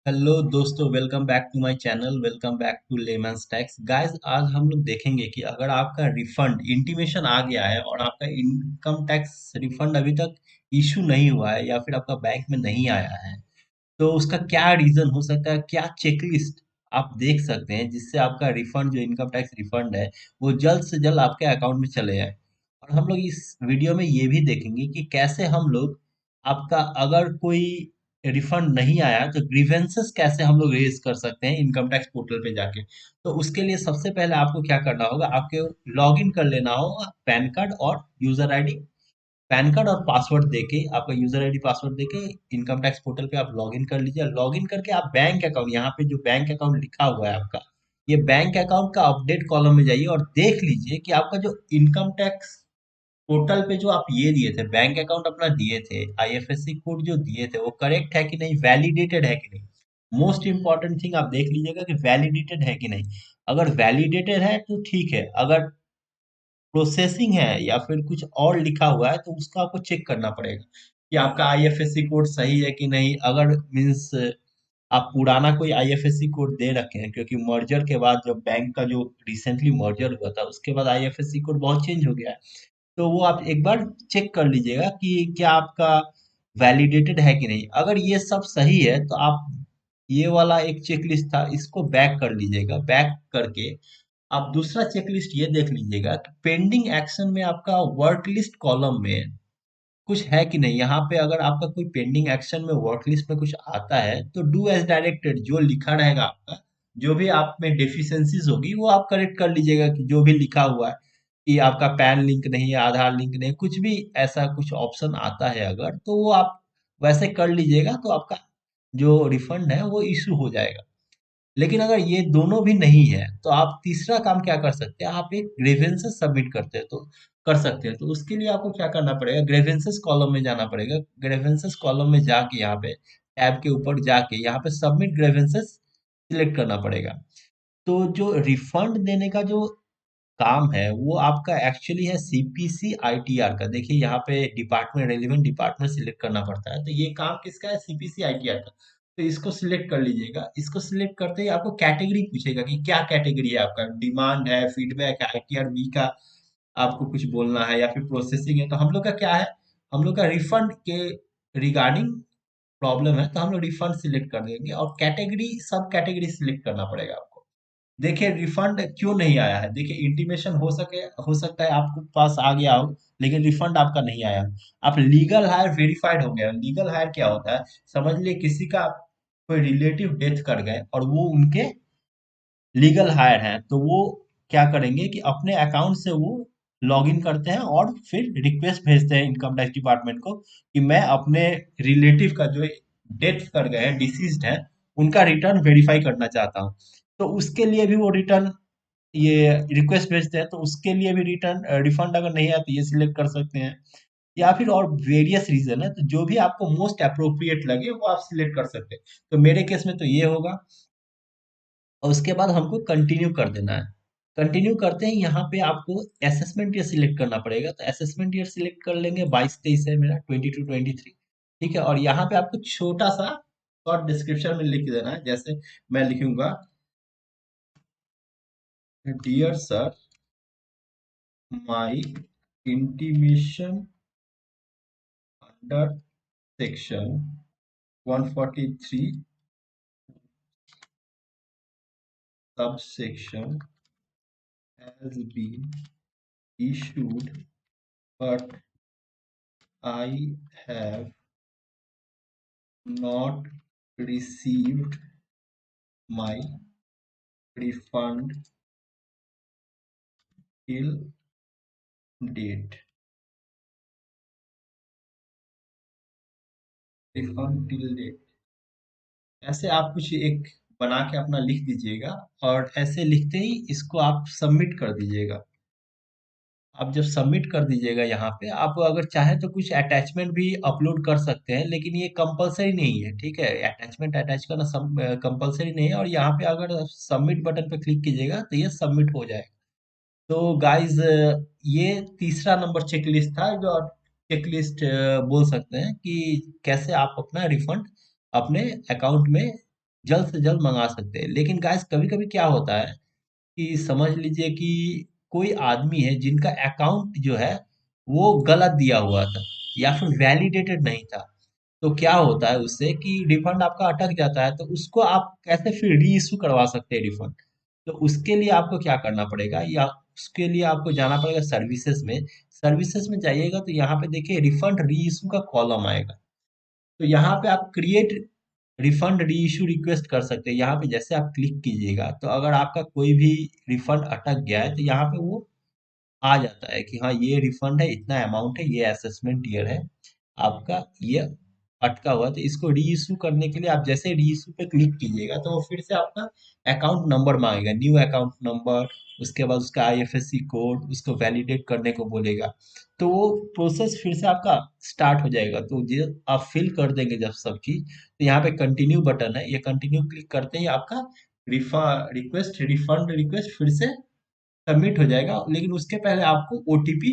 Hello दोस्तों, welcome back to my channel. Welcome back to Lemons Tax. Guys, आज हम लोग देखेंगे कि अगर आपका रिफंड इंटीमेशन आ गया है और आपका इनकम टैक्स रिफंड अभी तक इशू नहीं हुआ है या फिर आपका बैंक में नहीं आया है, तो उसका क्या रीजन हो सकता है, क्या चेकलिस्ट आप देख सकते हैं जिससे आपका रिफंड, जो इनकम टैक्स रिफंड है, वो जल्द से जल्द आपके अकाउंट में चले जाए। और हम लोग इस वीडियो में ये भी देखेंगे कि कैसे हम लोग आपका, अगर कोई रिफंड नहीं आया तो ग्रीवेंसेस कैसे हम लोग रेज कर सकते हैं इनकम टैक्स पोर्टल पे जाके। तो उसके लिए सबसे पहले आपको क्या करना होगा, आपके लॉग इन कर लेना होगा पैन कार्ड और यूजर आईडी। पैन कार्ड और पासवर्ड देके, आपका यूजर आईडी पासवर्ड देके इनकम टैक्स पोर्टल पे आप लॉग इन कर लीजिए। लॉग इन करके आप बैंक अकाउंट, यहाँ पे जो बैंक अकाउंट लिखा हुआ है आपका, ये बैंक अकाउंट का अपडेट कॉलम में जाइए और देख लीजिए कि आपका जो इनकम टैक्स पोर्टल पे जो आप ये दिए थे, बैंक अकाउंट अपना दिए थे, आईएफएससी कोड जो दिए थे, वो करेक्ट है कि नहीं, वैलिडेटेड है कि नहीं। मोस्ट इंपॉर्टेंट थिंग आप देख लीजिएगा कि वैलिडेटेड है कि नहीं। अगर वैलिडेटेड है तो ठीक है, अगर प्रोसेसिंग है या फिर कुछ और लिखा हुआ है तो उसका आपको चेक करना पड़ेगा कि आपका आईएफएससी कोड सही है कि नहीं। अगर मीन्स आप पुराना कोई आईएफएससी कोड दे रखे हैं, क्योंकि मर्जर के बाद, जब बैंक का जो रिसेंटली मर्जर हुआ था उसके बाद आईएफएससी कोड बहुत चेंज हो गया है। तो वो आप एक बार चेक कर लीजिएगा कि क्या आपका वैलिडेटेड है कि नहीं। अगर ये सब सही है तो आप, ये वाला एक चेक लिस्ट था, इसको बैक कर लीजिएगा। बैक करके आप दूसरा चेक लिस्ट ये देख लीजिएगा कि पेंडिंग एक्शन में आपका वर्क लिस्ट कॉलम में कुछ है कि नहीं। यहाँ पे अगर आपका कोई पेंडिंग एक्शन में वर्क लिस्ट में कुछ आता है तो डू एज डायरेक्टेड जो लिखा रहेगा आपका, जो भी आप में डेफिशिएंसीज होगी वो आप करेक्ट कर लीजिएगा। कि जो भी लिखा हुआ है कि आपका पैन लिंक नहीं है, आधार लिंक नहीं है, कुछ भी ऐसा कुछ ऑप्शन आता है अगर, तो वो आप वैसे कर लीजिएगा तो आपका जो रिफंड है वो इशू हो जाएगा। लेकिन अगर ये दोनों भी नहीं है तो आप तीसरा काम क्या कर सकते हैं, आप एक ग्रीवेंसेस सबमिट करते हैं तो कर सकते हैं। तो उसके लिए आपको क्या करना पड़ेगा, ग्रीवेंसेस कॉलम में जाना पड़ेगा। ग्रीवेंसेस कॉलम में जाके यहाँ पे टैब के ऊपर जाके यहाँ पे सबमिट ग्रीवेंसेस सिलेक्ट करना पड़ेगा। तो जो रिफंड देने का जो काम है वो आपका एक्चुअली है सीपीसी आईटीआर का। देखिए यहाँ पे डिपार्टमेंट, रेलिवेंट डिपार्टमेंट सिलेक्ट करना पड़ता है। तो ये काम किसका है, सीपीसी आईटीआर का। तो इसको सिलेक्ट कर लीजिएगा। इसको सिलेक्ट करते ही आपको कैटेगरी पूछेगा कि क्या कैटेगरी है आपका, डिमांड है, फीडबैक है, आईटीआर बी का आपको कुछ बोलना है, या फिर प्रोसेसिंग है। तो हम लोग का क्या है, हम लोग का रिफंड के रिगार्डिंग प्रॉब्लम है, तो हम लोग रिफंड सिलेक्ट कर देंगे। और कैटेगरी, सब कैटेगरी सिलेक्ट करना पड़ेगा आपको। देखिए रिफंड क्यों नहीं आया है, देखिए इंटीमेशन हो सकता है आपके पास आ गया हो, लेकिन रिफंड आपका नहीं आया। आप लीगल हायर वेरीफाइड हो गया। लीगल हायर क्या होता है, समझ लिए किसी का कोई रिलेटिव डेथ कर गए और वो उनके लीगल हायर हैं, तो वो क्या करेंगे कि अपने अकाउंट से वो लॉग इन करते हैं और फिर रिक्वेस्ट भेजते हैं इनकम टैक्स डिपार्टमेंट को कि मैं अपने रिलेटिव का, जो डेथ कर गए हैं, डिसीज्ड है, उनका रिटर्न वेरीफाई करना चाहता हूँ। तो उसके लिए भी वो रिटर्न, ये रिक्वेस्ट भेजते हैं। तो उसके लिए भी रिटर्न रिफंड अगर नहीं आया तो ये सिलेक्ट कर सकते हैं। या फिर और वेरियस रीजन है, तो जो भी आपको मोस्ट अप्रोप्रिएट लगे वो आप सिलेक्ट कर सकते हैं। तो मेरे केस में तो ये होगा। और उसके बाद हमको कंटिन्यू कर देना है। कंटिन्यू करते ही यहाँ पे आपको असेसमेंट ईयर सिलेक्ट करना पड़ेगा। तो असेसमेंट ईयर सिलेक्ट कर लेंगे, 22-23 है मेरा, 22-23। ठीक है। और यहाँ पे आपको छोटा सा शॉर्ट डिस्क्रिप्शन में लिख देना है। जैसे मैं लिखूंगा, dear sir, my intimation under section 143 subsection has been issued, but I have not received my refund till date. Refund till date, ऐसे आप कुछ एक बना के अपना लिख दीजिएगा। और ऐसे लिखते ही इसको आप सबमिट कर दीजिएगा। आप जब सबमिट कर दीजिएगा, यहाँ पे आप अगर चाहें तो कुछ अटैचमेंट भी अपलोड कर सकते हैं, लेकिन ये कंपलसरी नहीं है। ठीक है, अटैचमेंट अटैच करना सब कंपलसरी नहीं है। और यहाँ पे अगर सबमिट बटन पे क्लिक कीजिएगा तो ये सबमिट हो जाएगा। तो गाइज, ये तीसरा नंबर चेकलिस्ट था, जो चेकलिस्ट बोल सकते हैं कि कैसे आप अपना रिफंड अपने अकाउंट में जल्द से जल्द मंगा सकते हैं। लेकिन गाइस कभी कभी क्या होता है कि समझ लीजिए कि कोई आदमी है जिनका अकाउंट जो है वो गलत दिया हुआ था या फिर वैलिडेटेड नहीं था। तो क्या होता है उससे कि रिफंड आपका अटक जाता है, तो उसको आप कैसे फिर री इशू करवा सकते हैं रिफंड। तो उसके लिए आपको क्या करना पड़ेगा, या उसके लिए आपको जाना पड़ेगा सर्विसेज में। सर्विसेज में जाइएगा तो यहाँ पे देखिए रिफंड री इशू का कॉलम आएगा। तो यहाँ पे आप क्रिएट रिफंड री इशू रिक्वेस्ट कर सकते हैं। यहाँ पे जैसे आप क्लिक कीजिएगा तो अगर आपका कोई भी रिफंड अटक गया है तो यहाँ पे वो आ जाता है कि हाँ ये रिफंड है, इतना अमाउंट है, ये असेसमेंट ईयर है आपका, ये अटका हुआ है। तो इसको री इशू करने के लिए आप जैसे री इशू पे क्लिक कीजिएगा तो वो फिर से आपका अकाउंट नंबर मांगेगा, न्यू अकाउंट नंबर, उसके बाद उसका आईएफएससी कोड, उसको वैलिडेट करने को बोलेगा। तो वो प्रोसेस फिर से आपका स्टार्ट हो जाएगा। तो ये आप फिल कर देंगे जब सब चीज, तो यहाँ पे कंटिन्यू बटन है, ये कंटिन्यू क्लिक करते ही आपका रिफंड रिक्वेस्ट फिर से सबमिट हो जाएगा। लेकिन उसके पहले आपको ओटीपी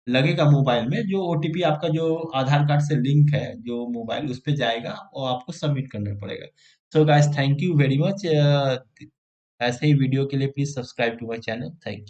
लगेगा मोबाइल में, जो ओटीपी आपका जो आधार कार्ड से लिंक है जो मोबाइल, उस पे जाएगा और आपको सबमिट करना पड़ेगा। So guys thank you very much. ऐसे ही वीडियो के लिए please subscribe to my channel. Thank you.